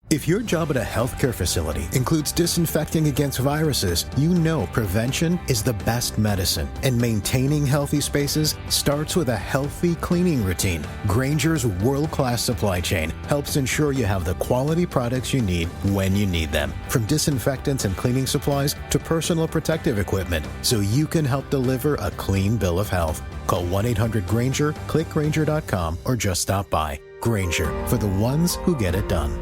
If your job at a healthcare facility includes disinfecting against viruses, you know prevention is the best medicine. And maintaining healthy spaces starts with a healthy cleaning routine. Grainger's world-class supply chain helps ensure you have the quality products you need when you need them. From disinfectants and cleaning supplies to personal protective equipment, so you can help deliver a clean bill of health. Call 1-800-GRAINGER, click Grainger.com, or just stop by. Grainger, for the ones who get it done.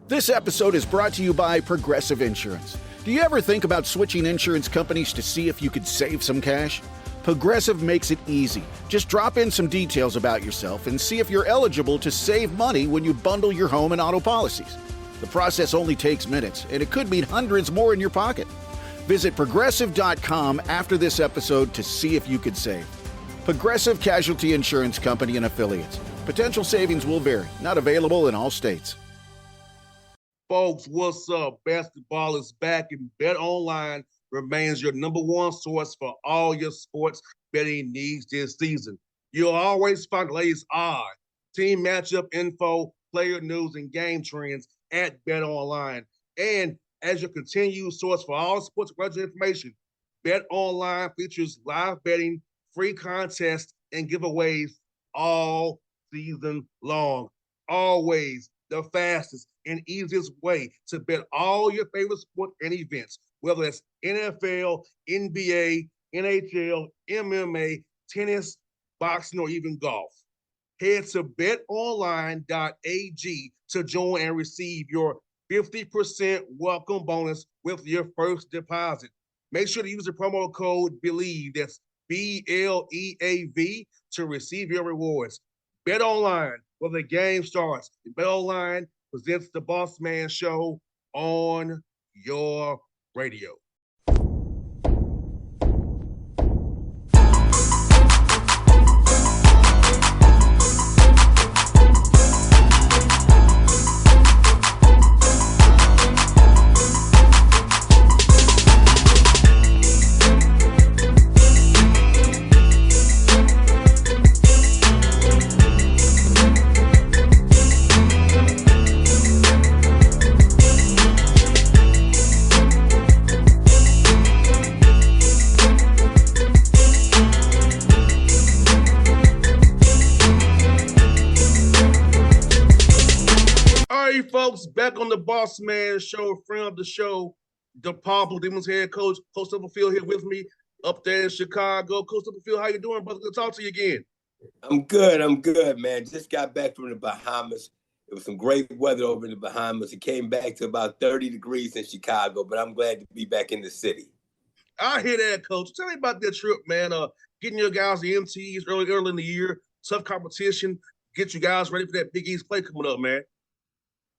This episode is brought to you by Progressive Insurance. Do you ever think about switching insurance companies to see if you could save some cash? Progressive makes it easy. Just drop in some details about yourself and see if you're eligible to save money when you bundle your home and auto policies. The process only takes minutes, and it could mean hundreds more in your pocket. Visit Progressive.com after this episode to see if you could save. Progressive Casualty Insurance Company and Affiliates. Potential savings will vary. Not available in all states. Folks, what's up? Basketball is back, and BetOnline remains your number one source for all your sports betting needs this season. You'll always find the latest odds, team matchup info, player news, and game trends at BetOnline. And as your continued source for all sports related information, BetOnline features live betting, free contests, and giveaways all season long. Always the fastest and easiest way to bet all your favorite sports and events, whether it's NFL, NBA, NHL, MMA, tennis, boxing, or even golf. Head to betonline.ag to join and receive your 50% welcome bonus with your first deposit. Make sure to use the promo code BELIEVE, that's BLEAV, to receive your rewards. BetOnline, where the game starts. BetOnline presents the Bossman Show on your radio. Folks, back on the Bossman Show, friend of the show, the Pablo Demons head coach, Coach Stubblefield here with me up there in Chicago. Coach Stubblefield, how you doing, brother? Good to talk to you again. I'm good, man. Just got back from the Bahamas. It was some great weather over in the Bahamas. It came back to about 30 degrees in Chicago, but I'm glad to be back in the city. I hear that, Coach. Tell me about that trip, man. Getting your guys the MTs early in the year, tough competition, get you guys ready for that Big East play coming up, man.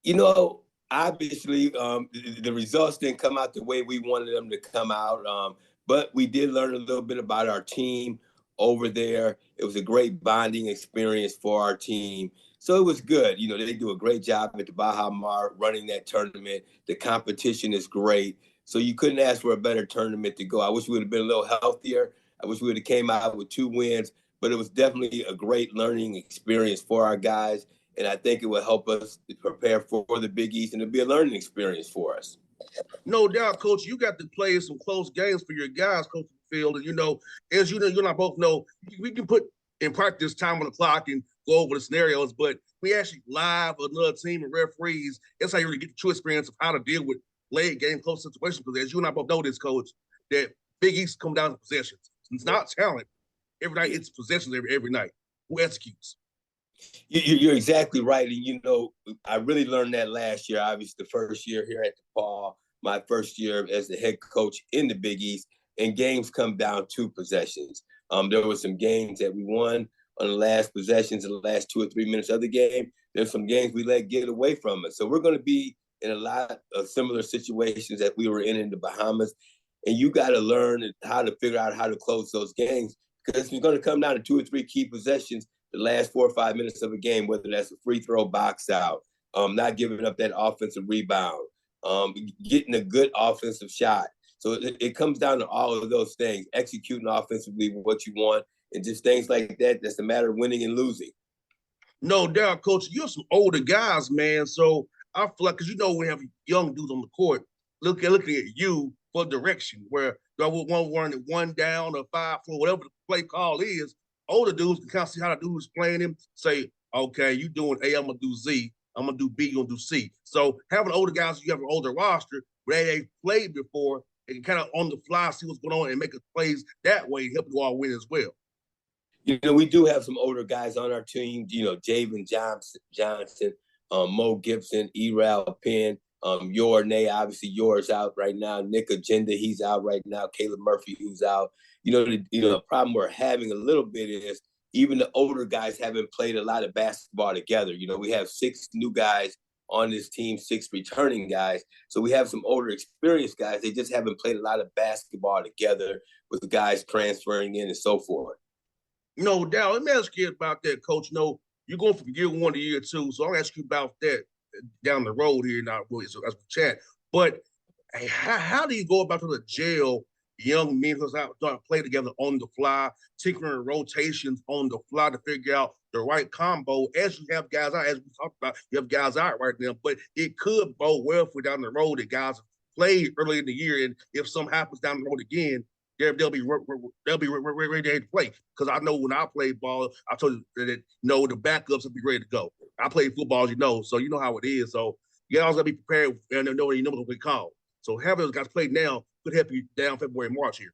You know, obviously, the results didn't come out the way we wanted them to come out, but we did learn a little bit about our team over there. It was a great bonding experience for our team. So it was good. You know, they do a great job at the Baha Mar running that tournament. The competition is great. So you couldn't ask for a better tournament to go. I wish we would have been a little healthier. I wish we would have came out with 2 wins, but it was definitely a great learning experience for our guys. And I think it will help us prepare for the Big East, and it'll be a learning experience for us. No doubt, Coach. You got to play some close games for your guys, Coach Field. And, as you and I both know, we can put in practice time on the clock and go over the scenarios, but we actually live another team and referees. That's how you really get the true experience of how to deal with late game close situations. Because as you and I both know this, Coach, that Big East come down to possessions. It's not talent. Every night, it's possessions every night. Who executes? You're exactly right. And, I really learned that last year, obviously the first year here at DePaul, my first year as the head coach in the Big East, and games come down to possessions. There were some games that we won on the last possessions in the last 2 or 3 minutes of the game. There's some games we let get away from us. So we're going to be in a lot of similar situations that we were in the Bahamas. And you got to learn how to figure out how to close those games, because it's going to come down to 2 or 3 key possessions the last 4 or 5 minutes of a game, whether that's a free throw, box out, not giving up that offensive rebound, getting a good offensive shot. So it comes down to all of those things, executing offensively what you want, and just things like that. That's a matter of winning and losing. No doubt, Coach. You're some older guys, man. So I feel like, because we have young dudes on the court looking at you for direction, where do I want one down or 5 for whatever the play call is. Older dudes can kind of see how the dude's playing him, say, okay, you doing A, I'm gonna do Z, I'm gonna do B, you're gonna do C. So having older guys, you have an older roster where they've played before, they can kind of on the fly see what's going on and make plays that way, help you all win as well. We do have some older guys on our team. Javen Johnson, Mo Gibson, Eral Penn, Yornay, obviously yours out right now. Nick Agenda, he's out right now. Caleb Murphy, who's out. The problem we're having a little bit is even the older guys haven't played a lot of basketball together. We have 6 new guys on this team, 6 returning guys. So we have some older experienced guys. They just haven't played a lot of basketball together with the guys transferring in and so forth. No doubt. Let me ask you about that, Coach. You're going from year 1 to year 2, so I'll ask you about that down the road here now as we chat. But hey, how do you go about to the jail young men who's out trying to play together on the fly, tinkering rotations on the fly to figure out the right combo as you have guys out, as we talked about, you have guys out right now, but it could bode well for down the road that guys played early in the year, and if something happens down the road again, they'll be ready to play. Because I know when I played ball, I told you that the backups will be ready to go. I played football, so you know how it is. So you always gotta be prepared and know what's gonna be called. So having those guys play now could help you down February, March here.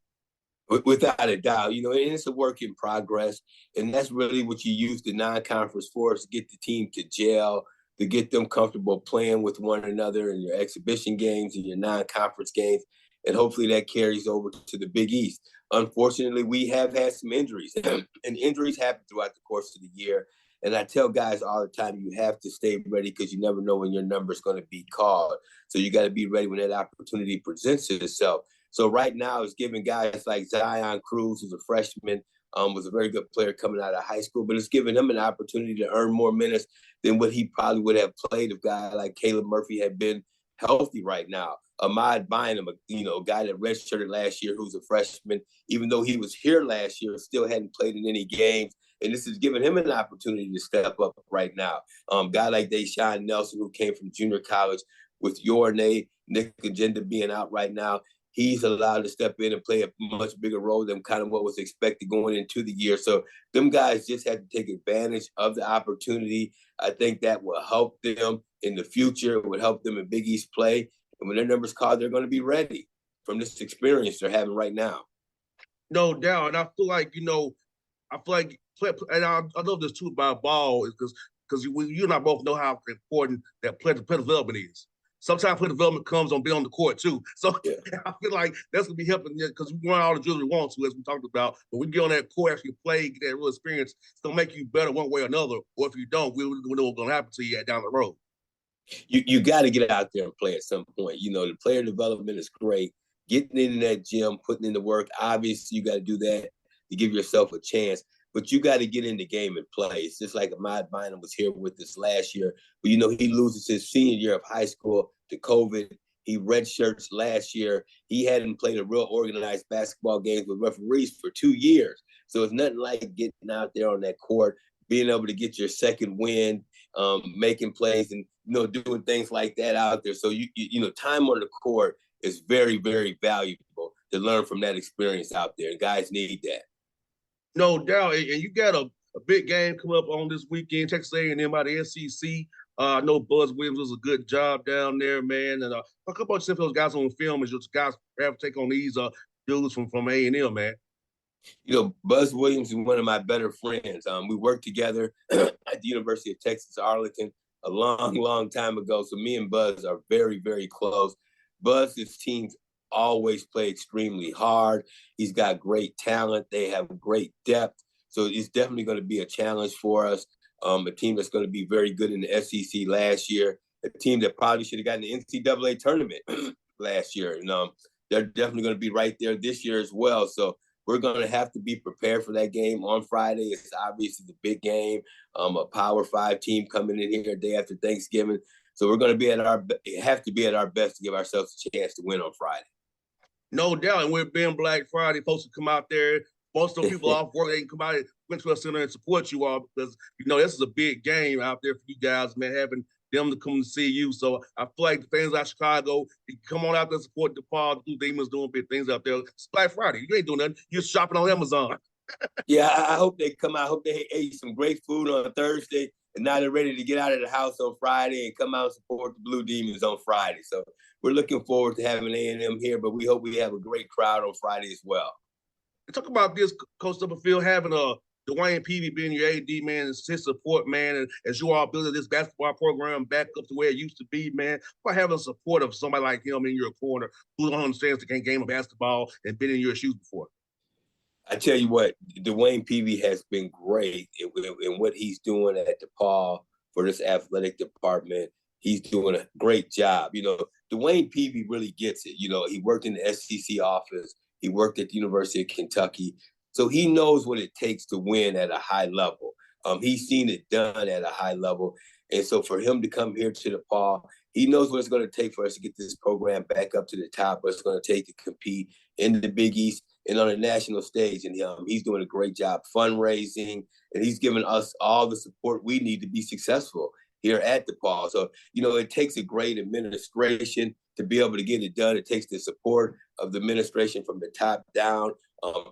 Without a doubt, and it's a work in progress, and that's really what you use the non-conference for, is to get the team to gel, to get them comfortable playing with one another in your exhibition games and your non-conference games. And hopefully that carries over to the Big East. Unfortunately, we have had some injuries, and injuries happen throughout the course of the year. And I tell guys all the time, you have to stay ready because you never know when your number is going to be called. So you got to be ready when that opportunity presents itself. So right now, it's giving guys like Zion Cruz, who's a freshman, was a very good player coming out of high school, but it's giving him an opportunity to earn more minutes than what he probably would have played if a guy like Caleb Murphy had been healthy right now. Ahmad Bynum, a guy that redshirted last year, who's a freshman, even though he was here last year, still hadn't played in any games. And this is giving him an opportunity to step up right now. Guy like Deshaun Nelson, who came from junior college, with Yornay, Nick Agenda being out right now, he's allowed to step in and play a much bigger role than kind of what was expected going into the year. So them guys just have to take advantage of the opportunity. I think that will help them in the future. It would help them in Big East play. And when their number's called, they're going to be ready from this experience they're having right now. No doubt. And I feel like, and I love this too about ball is because you and I both know how important that play development is. Sometimes play development comes on being on the court too. So yeah. I feel like that's going to be helping because we run all the drills we want to, as we talked about. But we get on that court, actually play, get that real experience. It's going to make you better one way or another. Or if you don't, we know what's going to happen to you down the road. You got to get out there and play at some point. The player development is great. Getting in that gym, putting in the work, obviously you got to do that to give yourself a chance. But you got to get in the game and play. It's just like Ahmad Bynum was here with us last year. But, he loses his senior year of high school to COVID. He redshirts last year. He hadn't played a real organized basketball game with referees for 2 years. So it's nothing like getting out there on that court, being able to get your second win, making plays and, doing things like that out there. So, time on the court is very, very valuable to learn from that experience out there. And guys need that. No doubt. And you got a big game coming up on this weekend, Texas A&M out of the SEC. I know Buzz Williams does a good job down there, man. And a couple of those guys on film is just guys have to take on these dudes from A&M, man. Buzz Williams is one of my better friends. We worked together at the University of Texas, Arlington, a long, long time ago. So me and Buzz are very, very close. Buzz's teams always play extremely hard. He's got great talent. They have great depth. So it's definitely going to be a challenge for us. A team that's going to be very good in the SEC last year, a team that probably should have gotten the NCAA tournament last year. And they're definitely going to be right there this year as well. So we're going to have to be prepared for that game on Friday. It's obviously the big game, a Power 5 team coming in here day after Thanksgiving. So we're going to have to be at our best to give ourselves a chance to win on Friday. No doubt. And with being Black Friday, folks can come out there. Most of the people off work, they can come out and Winchell Center and support you all because, this is a big game out there for you guys, man, having them to come to see you. So I feel like the fans out of Chicago, come on out there, support DePaul. The Demons doing big things out there. It's Black Friday. You ain't doing nothing. You're shopping on Amazon. Yeah, I hope they come out. I hope they ate some great food on Thursday, and now they're ready to get out of the house on Friday and come out and support the Blue Demons on Friday. So we're looking forward to having A&M here, but we hope we have a great crowd on Friday as well. Talk about this, Coach Stubblefield, having Dwayne Peavy being your AD man and his support man, and as you all building this basketball program back up to where it used to be, man, by having support of somebody like him in your corner who understands the game of basketball and been in your shoes before. I tell you what, Dwayne Peavy has been great in what he's doing at DePaul for this athletic department. He's doing a great job. You know, Dwayne Peavy really gets it. You know, he worked in the SEC office. He worked at the University of Kentucky. So he knows what it takes to win at a high level. He's seen it done at a high level. And so for him to come here to DePaul, he knows what it's going to take for us to get this program back up to the top, what it's going to take to compete in the Big East and on a national stage. And he's doing a great job fundraising, and he's giving us all the support we need to be successful here at DePaul. So, you know, it takes a great administration to be able to get it done. It takes the support of the administration from the top down.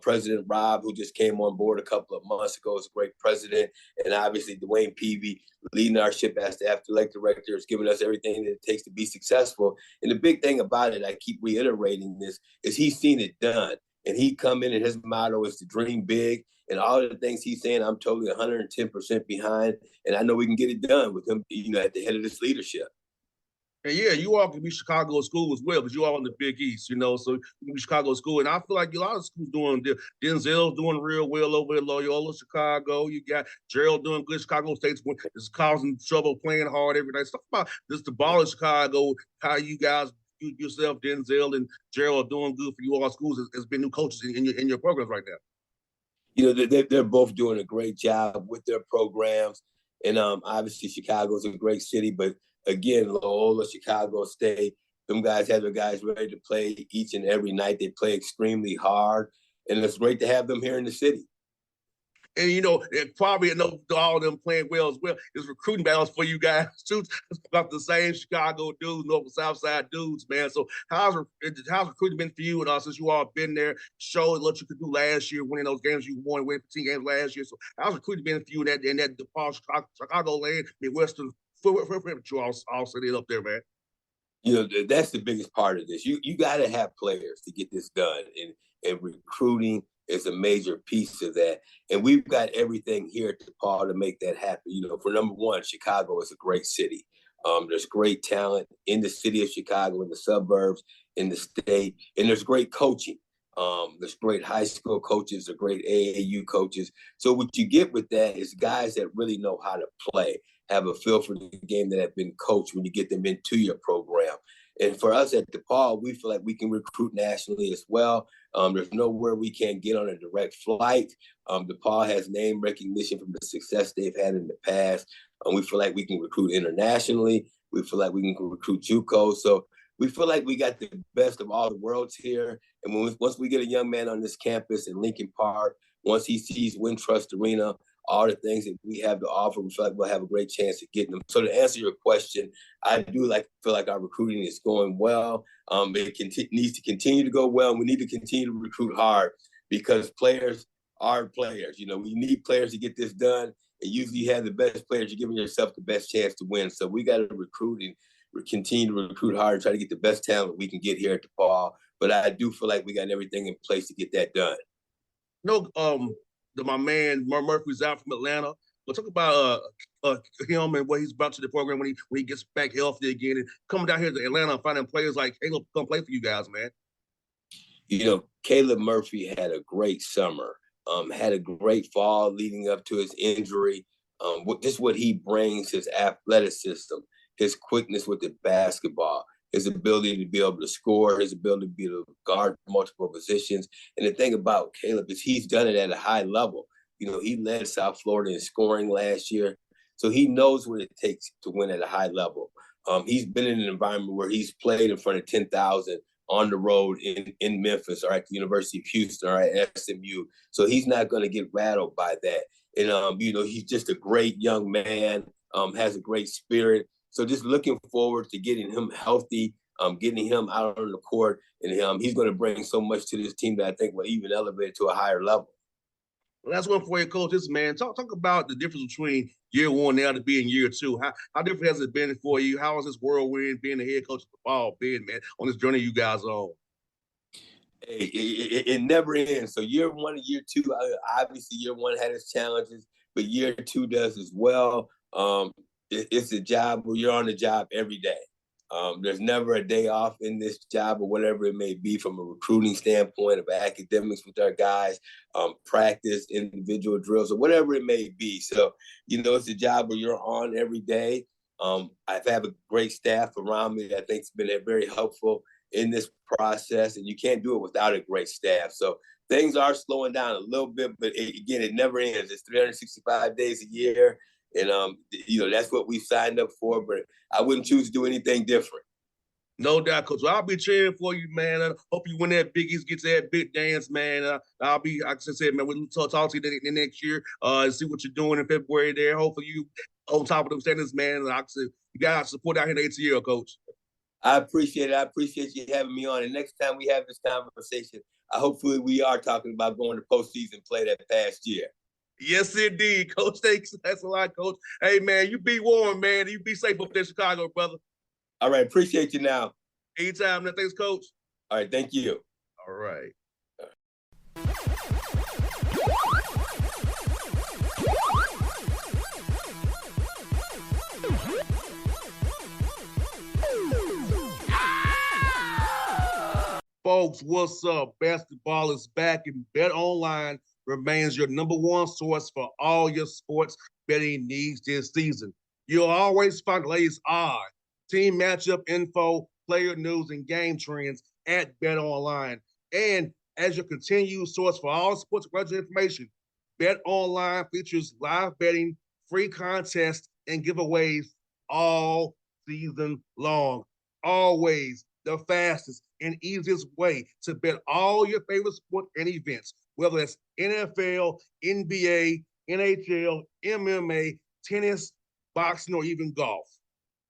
President Rob, who just came on board a couple of months ago, is a great president. And obviously Dwayne Peavy leading our ship as the athletic director is giving us everything that it takes to be successful. And the big thing about it, I keep reiterating this, is he's seen it done. And he come in and his motto is to dream big. And all of the things he's saying, I'm totally 110% behind. And I know we can get it done with him, you know, at the head of this leadership. And yeah, you all can be Chicago school as well, because you all in the Big East, you know, so you can be Chicago school. And I feel like a lot of schools doing, Denzel's doing real well over at Loyola, Chicago. You got Gerald doing good. Chicago State's is causing trouble, playing hard every night. Stuff about this, the ball in Chicago, how you guys, you yourself, Denzel and Gerald are doing good for you all schools as being new coaches in your programs right now. You know, they're both doing a great job with their programs. And obviously Chicago's a great city, but again, Loyola, Chicago State, them guys have their guys ready to play each and every night. They play extremely hard, and it's great to have them here in the city. And, you know, probably all of them playing well as well. It's recruiting battles for you guys, too. It's about the same Chicago dudes, North and South Side dudes, man. So how's recruiting been for you? And since you all been there, showed what you could do last year, winning those games you won, winning 15 games last year. So how's recruiting been for you in that DePaul, Chicago land, Midwestern footprint you all set it up there, man? You know, that's the biggest part of this. You got to have players to get this done, and recruiting is a major piece of that. And we've got everything here at DePaul to make that happen. You know, for number one, Chicago is a great city. There's great talent in the city of Chicago, in the suburbs, in the state, and there's great coaching. There's great high school coaches, there's great AAU coaches. So what you get with that is guys that really know how to play, have a feel for the game, that have been coached when you get them into your program. And for us at DePaul, we feel like we can recruit nationally as well. There's nowhere we can't get on a direct flight. DePaul has name recognition from the success they've had in the past. We feel like we can recruit internationally. We feel like we can recruit JUCO. So we feel like we got the best of all the worlds here. And once we get a young man on this campus in Lincoln Park, once he sees Wintrust Arena, all the things that we have to offer, we feel like we'll have a great chance of getting them. So to answer your question, I do feel like our recruiting is going well. It needs to continue to go well. And we need to continue to recruit hard, because players are players. You know, we need players to get this done. And usually you have the best players, you're giving yourself the best chance to win. So we got to recruit and continue to recruit hard and try to get the best talent we can get here at DePaul. But I do feel like we got everything in place to get that done. No, my man Murphy's out from Atlanta. We'll talk about him and what he's brought to the program when he gets back healthy again, and coming down here to Atlanta and finding players like Caleb come play for you guys, man. You know, Caleb Murphy had a great summer, had a great fall leading up to his injury. Just what he brings, his athleticism, his quickness with the basketball, his ability to be able to score, his ability to be able to guard multiple positions. And the thing about Caleb is he's done it at a high level. You know, he led South Florida in scoring last year. So he knows what it takes to win at a high level. He's been in an environment where he's played in front of 10,000 on the road in Memphis or at the University of Houston or at SMU. So he's not going to get rattled by that. And, you know, he's just a great young man, has a great spirit. So just looking forward to getting him healthy, getting him out on the court, and he's going to bring so much to this team that I think will even elevate it to a higher level. Well, that's one for your coaches, man. Talk about the difference between year one now to being year two. How different has it been for you? How has this whirlwind being the head coach of the ball been, man, on this journey you guys are on? It never ends. So year one and year two, obviously year one had its challenges, but year two does as well. It's a job where you're on the job every day. There's never a day off in this job or whatever it may be from a recruiting standpoint, of academics with our guys, practice, individual drills, or whatever it may be. So, it's a job where you're on every day. I have a great staff around me that I think has been very helpful in this process, and you can't do it without a great staff. So things are slowing down a little bit, but again, it never ends. It's 365 days a year. And, that's what we signed up for, but I wouldn't choose to do anything different. No doubt, Coach. I'll be cheering for you, man. I hope you win that Big East, get to that big dance, man. I'll be, like I said, man, we'll talk to you the next year and see what you're doing in February there. Hopefully you on top of them standards, man. Like I said, you got support out here in the ATL, Coach. I appreciate it. I appreciate you having me on. And next time we have this conversation, hopefully we are talking about going to postseason play that past year. Yes, indeed, Coach. Thanks a lot, Coach. Hey, man, you be warm, man. You be safe up there in Chicago, brother. All right. Appreciate you now. Anytime. Thanks, Coach. All right. Thank you. All right. Folks, what's up? Basketball is back, and BetOnline remains your number one source for all your sports betting needs this season. You'll always find the latest odds, team matchup info, player news, and game trends at BetOnline. And as your continued source for all sports related information, BetOnline features live betting, free contests, and giveaways all season long. Always the fastest and easiest way to bet all your favorite sports and events, whether it's NFL, NBA, NHL, MMA, tennis, boxing, or even golf.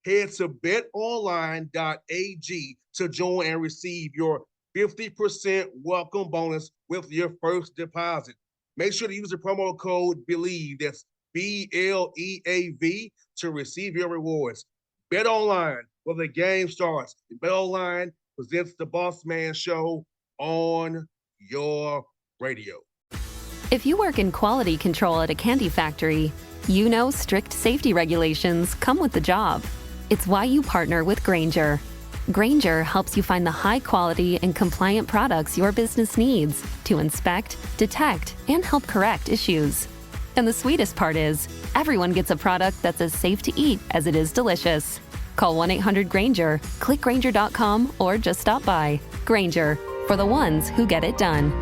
Head to betonline.ag to join and receive your 50% welcome bonus with your first deposit. Make sure to use the promo code BELIEVE, that's BLEAV, to receive your rewards. BetOnline, where the game starts. BetOnline presents the Bossman Show on your radio. If you work in quality control at a candy factory, you know strict safety regulations come with the job. It's why you partner with Grainger. Grainger helps you find the high quality and compliant products your business needs to inspect, detect, and help correct issues. And the sweetest part is, everyone gets a product that's as safe to eat as it is delicious. Call 1-800-GRAINGER, click Grainger.com, or just stop by. Grainger, for the ones who get it done.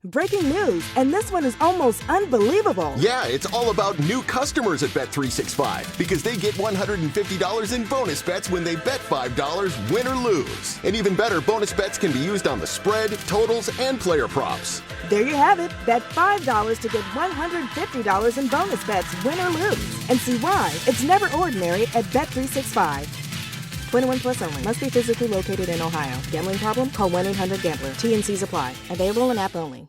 Breaking news, and this one is almost unbelievable. Yeah, it's all about new customers at Bet365 because they get $150 in bonus bets when they bet $5, win or lose. And even better, bonus bets can be used on the spread, totals, and player props. There you have it. Bet $5 to get $150 in bonus bets, win or lose. And see why it's never ordinary at Bet365. 21 plus only. Must be physically located in Ohio. Gambling problem? Call 1-800-GAMBLER. T&Cs apply. Available in app only.